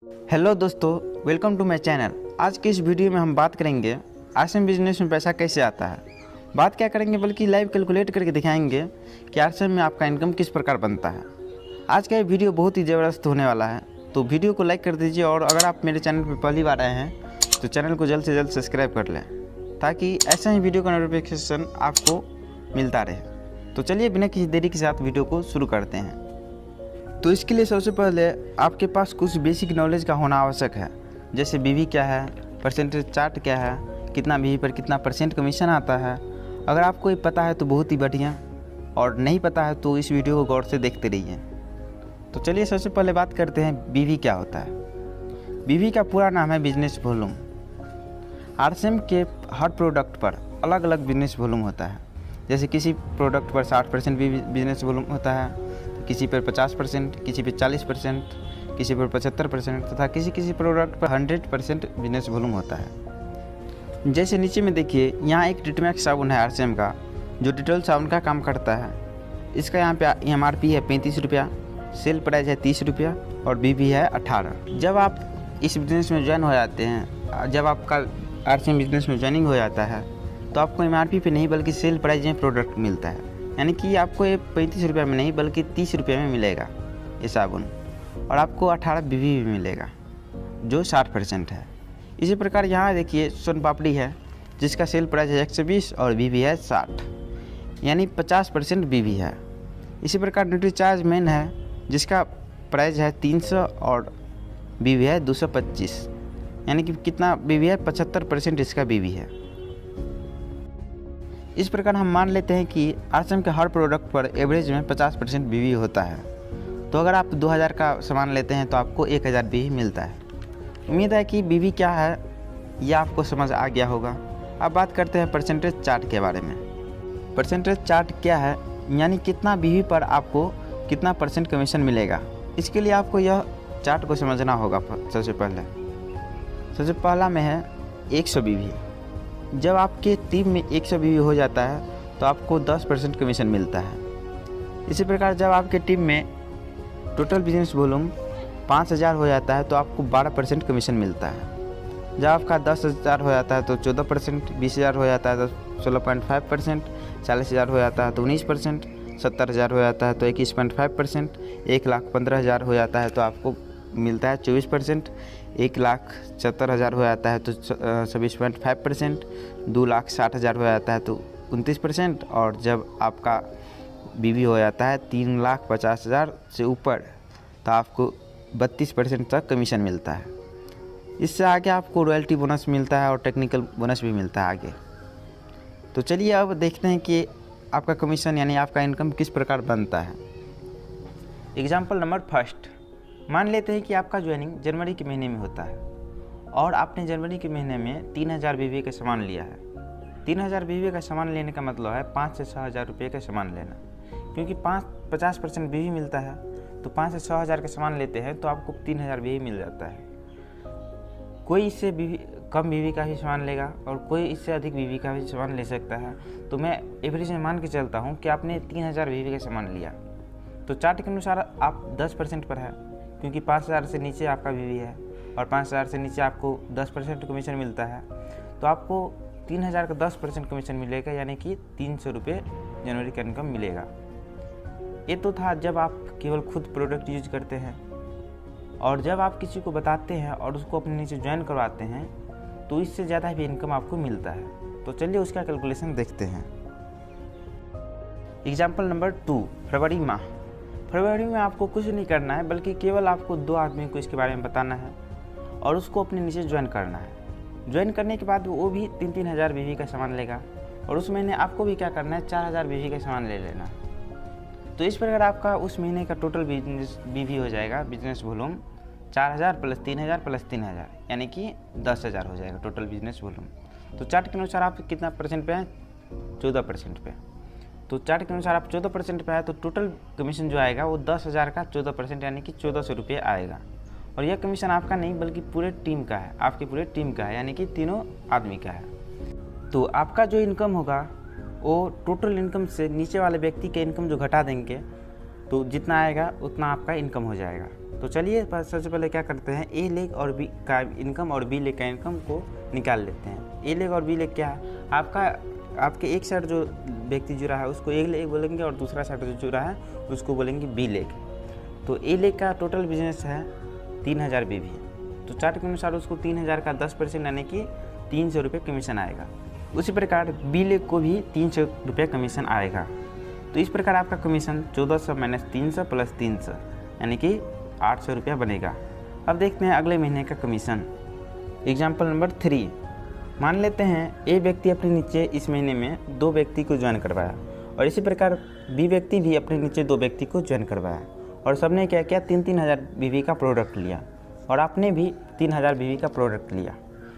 Hello दोस्तों, welcome to my channel. आज के इस वीडियो में हम बात करेंगे आरसीएम बिजनेस में पैसा कैसे आता है। बात क्या करेंगे बल्कि लाइव कैलकुलेट करके दिखाएंगे कि आरसीएम में आपका इनकम किस प्रकार बनता है। आज का ये वीडियो बहुत ही ज़बरदस्त होने वाला है, तो वीडियो को लाइक कर दीजिए और अगर आप मेरे चैनल पर पहली बार आए हैं तो चैनल को जल्द से जल्द सब्सक्राइब कर लें ताकि ऐसा ही वीडियो का नोटिफिकेशन आपको मिलता रहे। तो चलिए बिना किसी देरी के साथ वीडियो को शुरू करते हैं। तो इसके लिए सबसे पहले आपके पास कुछ बेसिक नॉलेज का होना आवश्यक है, जैसे बीवी क्या है, परसेंटेज चार्ट क्या है, कितना बीवी पर कितना परसेंट कमीशन आता है। अगर आपको ये पता है तो बहुत ही बढ़िया, और नहीं पता है तो इस वीडियो को गौर से देखते रहिए। तो चलिए सबसे पहले बात करते हैं बीवी क्या होता है। बीवी का पूरा नाम है बिजनेस वॉल्यूम। आरसीएम के हर प्रोडक्ट पर अलग अलग बिजनेस वॉल्यूम होता है। जैसे किसी प्रोडक्ट पर 60% बिजनेस वॉल्यूम होता है, किसी पर 50%, किसी पर 40%, किसी पर 75% तथा किसी प्रोडक्ट पर 100% बिजनेस वॉल्यूम होता है। जैसे नीचे में देखिए, यहाँ एक डिटमैक्स साबुन है आरसीएम का, जो डिटॉल साबुन का काम करता है। इसका यहाँ पे एमआरपी है 35 रुपया, सेल प्राइस है 30 रुपया और बीवी है 18। जब आप इस बिज़नेस में ज्वाइन हो जाते हैं, जब आपका आरसीएम बिजनेस में ज्वाइनिंग हो जाता है तो आपको एमआरपी पे नहीं बल्कि सेल प्राइस में प्रोडक्ट मिलता है। यानी कि आपको ये 35 रुपये में नहीं बल्कि 30 रुपये में मिलेगा ये साबुन, और आपको 18 बीवी भी मिलेगा जो 60% है। इसी प्रकार यहाँ देखिए सोन पापड़ी है, जिसका सेल प्राइस है 120 और बीवी है 60, यानी 50% बीवी है। इसी प्रकार न्यूट्रीचार्ज मेन है, जिसका प्राइस है 300 और बीवी है 225, यानी कि कितना बीवी है, 75% इसका बीवी है। इस प्रकार हम मान लेते हैं कि आरसीएम के हर प्रोडक्ट पर एवरेज में 50% बीवी होता है। तो अगर आप 2000 का सामान लेते हैं तो आपको 1000 बीवी मिलता है। उम्मीद है कि बीवी क्या है यह आपको समझ आ गया होगा। अब बात करते हैं परसेंटेज चार्ट के बारे में। परसेंटेज चार्ट क्या है, यानी कितना बीवी पर आपको कितना परसेंट कमीशन मिलेगा। इसके लिए आपको यह चार्ट को समझना होगा। सबसे पहला में है 100 बीवी। जब आपके टीम में 100 बीवी हो जाता है तो आपको 10% कमीशन मिलता है। इसी प्रकार जब आपके टीम में टोटल बिजनेस वॉल्यूम 5000 हो जाता है तो आपको 12% कमीशन मिलता है। जब आपका 10,000 हो जाता है तो 14%, 20,000 हो जाता है तो 16.5%, 40,000 हो जाता है तो 19%, 70,000 हो जाता है तो 21.5%, 1,15,000 हो जाता है तो आपको मिलता है 24%, 1,70,000 हो जाता है तो 26.5%, 2,60,000 हो जाता है तो 29%, और जब आपका बीवी हो जाता है 3,50,000 से ऊपर तो आपको 32% तक कमीशन मिलता है। इससे आगे आपको रॉयल्टी बोनस मिलता है और टेक्निकल बोनस भी मिलता है आगे। तो चलिए अब देखते हैं कि आपका कमीशन यानी आपका इनकम किस प्रकार बनता है। एग्जाम्पल नंबर फर्स्ट, मान लेते हैं कि आपका ज्वाइनिंग जनवरी के महीने में होता है और आपने जनवरी के महीने में 3000 बीवी का सामान लिया है। 3000 बीवी का सामान लेने का मतलब है 5 से 6,000 रुपये का सामान लेना, क्योंकि 50% बीवी मिलता है तो 5 से 6,000 का सामान लेते हैं तो आपको 3000 बीवी मिल जाता है। कोई इससे कम बीवी का भी सामान लेगा और कोई इससे अधिक बीवी का भी सामान ले सकता है। तो मैं एवरेज में मान के चलता हूँ कि आपने 3000 बीवी का सामान लिया तो चार्ट के अनुसार आप 10% पर है, क्योंकि 5000 से नीचे आपका बीवी है और 5000 से नीचे आपको 10% कमीशन मिलता है। तो आपको 3000 का 10% कमीशन मिलेगा, यानी कि 300 रुपये जनवरी का इनकम मिलेगा। ये तो था जब आप केवल खुद प्रोडक्ट यूज करते हैं, और जब आप किसी को बताते हैं और उसको अपने नीचे ज्वाइन करवाते हैं तो इससे ज़्यादा भी इनकम आपको मिलता है। तो चलिए उसका कैलकुलेशन देखते हैं। एग्जाम्पल नंबर 2, फरवरी माह। फरवरी में आपको कुछ नहीं करना है, बल्कि केवल आपको 2 आदमी को इसके बारे में बताना है और उसको अपने नीचे ज्वाइन करना है। ज्वाइन करने के बाद वो भी 3,000 बीवी का सामान लेगा और उस महीने आपको भी क्या करना है, 4,000 बीवी का सामान ले लेना। तो इस प्रकार आपका उस महीने का टोटल बिजनेस बीवी हो जाएगा, बिजनेस वॉल्यूम 4,000 प्लस 3,000 प्लस 3,000, यानी कि 10,000 हो जाएगा टोटल बिजनेस वॉल्यूम। तो चार्ट के अनुसार आप कितना परसेंट पे हैं, 14% पे। तो चार्ट के अनुसार आप 14% पे है तो टोटल कमीशन जो आएगा वो 10,000 का 14% यानी कि 1,400 रुपये आएगा। और यह कमीशन आपका नहीं बल्कि पूरे टीम का है, आपकी पूरे टीम का है, यानी कि तीनों आदमी का है। तो आपका जो इनकम होगा वो टोटल इनकम से नीचे वाले व्यक्ति के इनकम जो घटा देंगे तो जितना आएगा उतना आपका इनकम हो जाएगा। तो चलिए सबसे पहले क्या करते हैं, ए लेग और बी का इनकम और बी लेग का इनकम को निकाल लेते हैं। ए लेग और बी लेग क्या है, आपके एक साइड जो व्यक्ति जुड़ा है उसको ए लेग बोलेंगे और दूसरा साइड जो जुड़ा है उसको बोलेंगे बी लेग। तो ए लेग का टोटल बिजनेस है 3000 बीवी, तो चार्ट के अनुसार उसको 3000 का 10% यानी कि 300 रुपये कमीशन आएगा। उसी प्रकार बी लेग को भी 300 रुपये कमीशन आएगा। तो इस प्रकार आपका कमीशन 1400 माइनस 300 प्लस 300 यानी कि 800 रुपया बनेगा। अब देखते हैं अगले महीने का कमीशन। एग्जाम्पल नंबर 3, मान लेते हैं ए व्यक्ति अपने नीचे इस महीने में 2 व्यक्ति को ज्वाइन करवाया और इसी प्रकार बी व्यक्ति भी अपने नीचे 2 व्यक्ति को ज्वाइन करवाया और सबने क्या किया 3-3000 बीवी का प्रोडक्ट लिया और आपने भी 3000 बीवी का प्रोडक्ट लिया।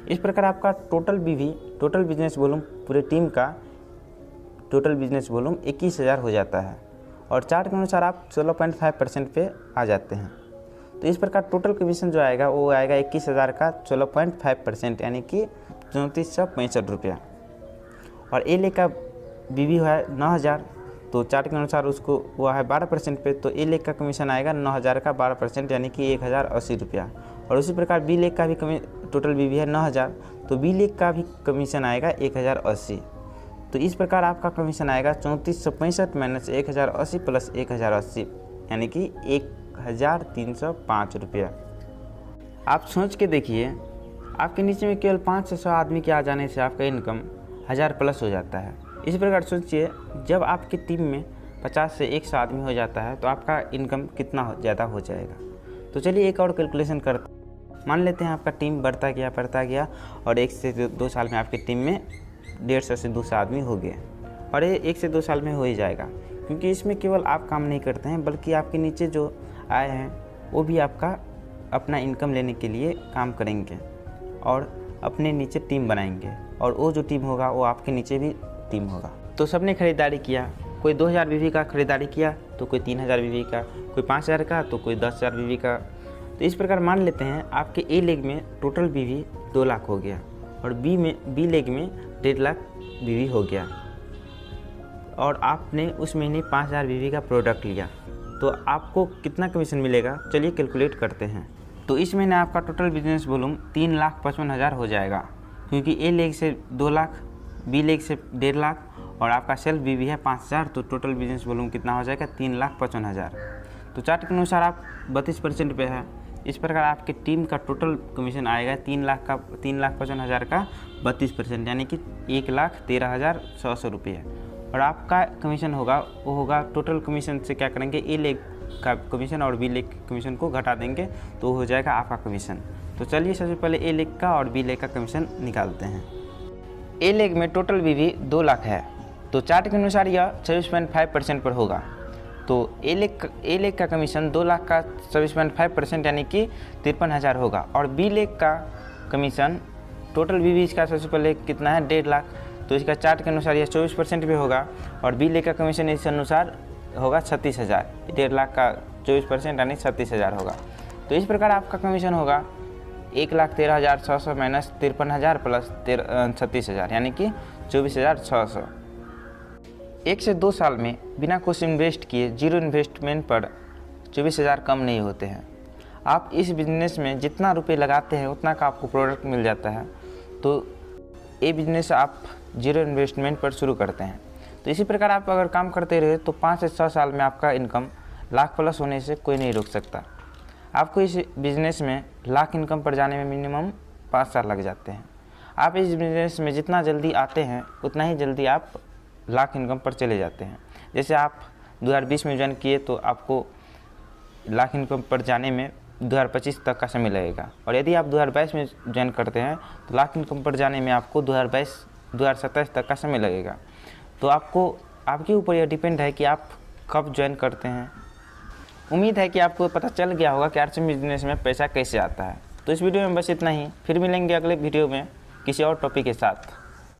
इस प्रकार आपका टोटल बिजनेस वॉल्यूम पूरे टीम का टोटल बिजनेस वॉल्यूम 21000 हो जाता है और चार्ट के अनुसार आप 16.5% पे आ जाते हैं। तो इस प्रकार टोटल कमीशन जो आएगा वो आएगा 21000 का 16.5% यानी कि 3465 रुपया। और ए लेग का बीवी है 9000, तो चार्ट के अनुसार उसको वो है 12% पे, तो ए लेग का कमीशन आएगा 9000 का 12% यानी कि 1080 रुपया। और उसी प्रकार बी लेग का भी टोटल बीवी है 9000, तो बी लेग का भी कमीशन आएगा 1080। तो इस प्रकार आपका कमीशन आएगा 3465 माइनस 1080 प्लस 1080 यानी कि 1305 रुपया। आप सोच के देखिए, आपके नीचे में केवल 5 से 100 आदमी के आ जाने से आपका इनकम 1000 प्लस हो जाता है। इस प्रकार सोचिए, जब आपकी टीम में 50 से 100 आदमी हो जाता है तो आपका इनकम कितना ज़्यादा हो जाएगा। तो चलिए एक और कैलकुलेशन करते हैं। मान लेते हैं आपका टीम बढ़ता गया और 1 से 2 साल में आपकी टीम में 150 से 200 आदमी हो गए और ये 1 से 2 साल में हो ही जाएगा, क्योंकि इसमें केवल आप काम नहीं करते हैं बल्कि आपके नीचे जो आए हैं वो भी आपका अपना इनकम लेने के लिए काम करेंगे और अपने नीचे टीम बनाएंगे और वो जो टीम होगा वो आपके नीचे भी टीम होगा। तो सबने खरीदारी किया, कोई 2000 बीवी का खरीदारी किया तो कोई 3000 बीवी का, कोई 5000 का तो कोई 10000 बीवी का। तो इस प्रकार मान लेते हैं आपके ए लेग में टोटल बीवी 2 लाख हो गया और बी लेग में 1.5 लाख बीवी हो गया और आपने उस महीने 5000 बीवी का प्रोडक्ट लिया, तो आपको कितना कमीशन मिलेगा चलिए कैलकुलेट करते हैं। तो इस महीने आपका टोटल बिजनेस वॉल्यूम 3,55,000 हो जाएगा, क्योंकि ए लेग से 2 लाख, बी लेग से 1.5 लाख और आपका सेल्फ बीवी है 5000, तो टोटल बिजनेस वॉल्यूम कितना हो जाएगा 3,55,000। तो चार्ट के अनुसार आप 32% पे है। इस प्रकार आपकी टीम का टोटल कमीशन आएगा 3,55,000 का 32% यानी कि 1,13,100 रुपये। और आपका कमीशन होगा वो होगा टोटल कमीशन से क्या करेंगे, ए लेग का कमीशन और बी लेग कमीशन को घटा देंगे तो हो जाएगा आपका कमीशन। तो चलिए सबसे पहले ए लेग का और बी लेग का कमीशन निकालते हैं। ए लेग में टोटल बीवी 2 लाख है, तो चार्ट के अनुसार यह 26.5% पर होगा। तो ए लेग का कमीशन 2 लाख का 26.5% यानी कि 53,000 होगा और बी लेग का कमीशन टोटल बीवी इसका सबसे पहले कितना है 1.5 लाख, तो इसका चार्ट के अनुसार यह 24% पे होगा और बी लेग का कमीशन इस अनुसार होगा 36,000। 1.5 लाख का 24% यानी 36,000 होगा। तो इस प्रकार आपका कमीशन होगा 1,13,600 माइनस 53,000 प्लस 36,000 यानी कि 24,600। 1 से 2 साल में बिना कुछ इन्वेस्ट किए जीरो इन्वेस्टमेंट पर 24,000 कम नहीं होते हैं। आप इस बिज़नेस में जितना रुपए लगाते हैं उतना का आपको प्रोडक्ट मिल जाता है। तो ये बिज़नेस आप जीरो इन्वेस्टमेंट पर शुरू करते हैं। तो इसी प्रकार आप अगर काम करते रहे तो 5 से 6 साल में आपका इनकम लाख प्लस होने से कोई नहीं रोक सकता। आपको इस बिज़नेस में लाख इनकम पर जाने में मिनिमम 5 साल लग जाते हैं। आप इस बिज़नेस में जितना जल्दी आते हैं उतना ही जल्दी आप लाख इनकम पर चले जाते हैं। जैसे आप 2020 में ज्वाइन किए तो आपको लाख इनकम पर जाने में 2025 तक का समय लगेगा और यदि आप 2022 में ज्वाइन करते हैं तो लाख इनकम पर जाने में आपको 2027 तक का समय लगेगा। तो आपको आपके ऊपर यह डिपेंड है कि आप कब ज्वाइन करते हैं। उम्मीद है कि आपको पता चल गया होगा कि आरसीएम बिजनेस में पैसा कैसे आता है। तो इस वीडियो में बस इतना ही, फिर मिलेंगे अगले वीडियो में किसी और टॉपिक के साथ।